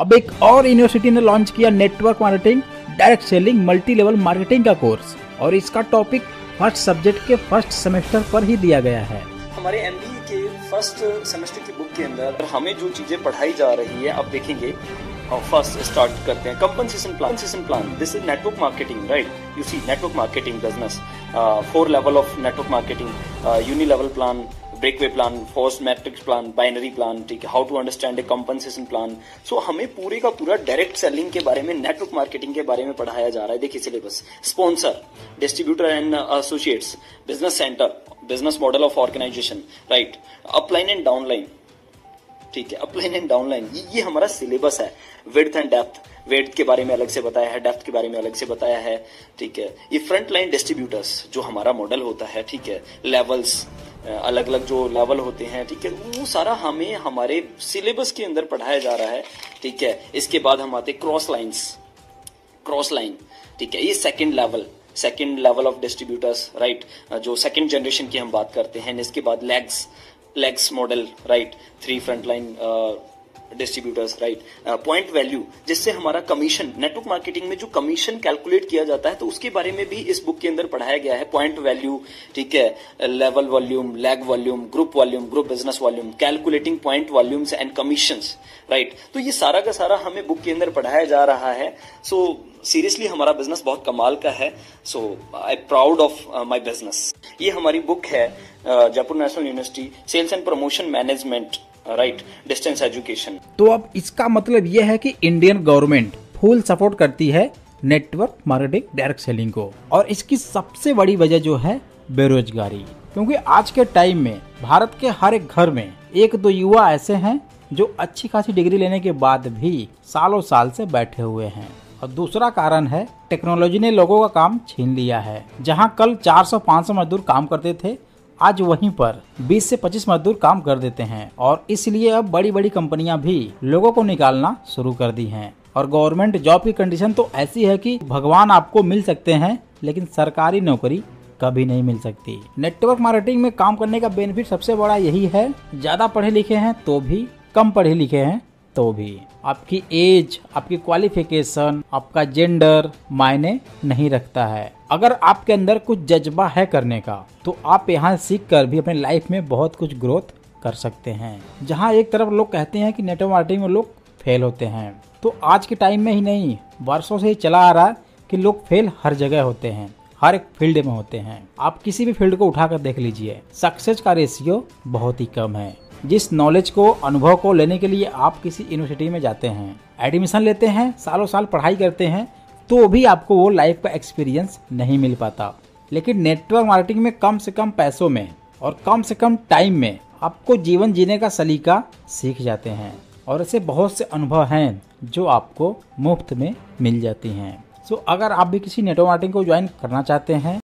अब एक और यूनिवर्सिटी ने लॉन्च किया network marketing direct selling multi level marketing का कोर्स और इसका टॉपिक फर्स्ट सब्जेक्ट के फर्स्ट सेमेस्टर पर ही दिया गया है। हमारे एमबीए के फर्स्ट सेमेस्टर की बुक के अंदर हमें जो चीजें पढ़ाई जा रही है आप देखेंगे। फर्स्ट स्टार्ट करते हैं compensation plan. This is network marketing, right? You see network marketing business, 4 level of network marketing, uni level plan, breakaway plan, force matrix plan, binary plan, ठीक है, how to understand a compensation plan. So हमें पूरे का पूरा direct selling के बारे में, network marketing के बारे में पढ़ाया जा रहा है। देखिए syllabus, sponsor, distributor and associates, business centre, business model of organisation, right, upline and downline, ठीक है, अपलाइन एंड डाउनलाइन, ये हमारा सिलेबस है। विड्थ एंड डेप्थ, वेट के बारे में अलग से बताया है, डेप्थ के बारे में अलग से बताया है, ठीक है। ये फ्रंट लाइन डिस्ट्रीब्यूटर्स जो हमारा मॉडल होता है, ठीक है, लेवल्स, अलग अलग जो लेवल होते हैं, ठीक है, वो सारा हमें हमारे सिलेबस के अंदर पढ़ाया जा रहा है, ठीक है। इसके बाद हम आते क्रॉस लाइन, ठीक है, ये second level of distributors, right, जो सेकंड जनरेशन की हम बात करते हैं। इसके बाद legs model, right, 3 front line distributors, right, point value, जिससे हमारा कमीशन, नेटवर्क मार्केटिंग में जो कमीशन कैलकुलेट किया जाता है, तो उसके बारे में भी इस बुक के अंदर पढ़ाया गया है। पॉइंट वैल्यू, ठीक है, level volume, lag volume, group business volume, calculating point volumes and commissions, right. तो ये सारा का सारा हमें बुक के अंदर पढ़ाया जा रहा है। सो सीरियसली हमारा बिजनेस बहुत कमाल का है। So I proud of my business. ये हमारी बुक है Jaipur national university sales and promotion management, right, distance education. तो अब इसका मतलब यह है कि इंडियन गवर्नमेंट फुल सपोर्ट करती है नेटवर्क मार्केटिंग डायरेक्ट सेलिंग को, और इसकी सबसे बड़ी वजह जो है बेरोजगारी। क्योंकि आज के टाइम में भारत के हर एक घर में 1-2 युवा ऐसे हैं जो अच्छी खासी डिग्री लेने के बाद भी सालों साल से बैठे हुए हैं। और दूसरा कारण है टेक्नोलॉजी ने लोगों का काम छीन लिया है। जहां कल 400-500 मजदूर काम करते थे, आज वहीं पर 20 से 25 मजदूर काम कर देते हैं। और इसलिए अब बड़ी बड़ी कंपनियां भी लोगों को निकालना शुरू कर दी हैं। और गवर्नमेंट जॉब की कंडीशन तो ऐसी है कि भगवान आपको मिल सकते हैं, लेकिन सरकारी नौकरी कभी नहीं मिल सकती। नेटवर्क मार्केटिंग में काम करने का बेनिफिट सबसे बड़ा यही है, ज्यादा पढ़े लिखे हैं तो भी, कम पढ़े लिखे हैं तो भी, आपकी एज, आपकी क्वालिफिकेशन, आपका जेंडर मायने नहीं रखता है। अगर आपके अंदर कुछ जज्बा है करने का, तो आप यहाँ सीख कर भी अपने लाइफ में बहुत कुछ ग्रोथ कर सकते हैं। जहाँ एक तरफ लोग कहते हैं कि नेटवर्क मार्केटिंग में लोग फेल होते हैं, तो आज के टाइम में ही नहीं, वर्षों से ही चला आ रहा है कि लोग फेल हर जगह होते हैं, हर एक फील्ड में होते हैं। आप किसी भी फील्ड को उठाकर देख लीजिए, सक्सेस का रेशियो बहुत ही कम है। जिस नॉलेज को, अनुभव को लेने के लिए आप किसी यूनिवर्सिटी में जाते हैं, एडमिशन लेते हैं, सालों साल पढ़ाई करते हैं, तो भी आपको वो लाइफ का एक्सपीरियंस नहीं मिल पाता। लेकिन नेटवर्क मार्केटिंग में कम से कम पैसों में और कम से कम टाइम में आपको जीवन जीने का सलीका सीख जाते हैं। और ऐसे बहुत से अनुभव हैं जो आपको मुफ्त में मिल जाती हैं। सो अगर आप भी किसी नेटवर्क मार्केटिंग को ज्वाइन करना चाहते हैं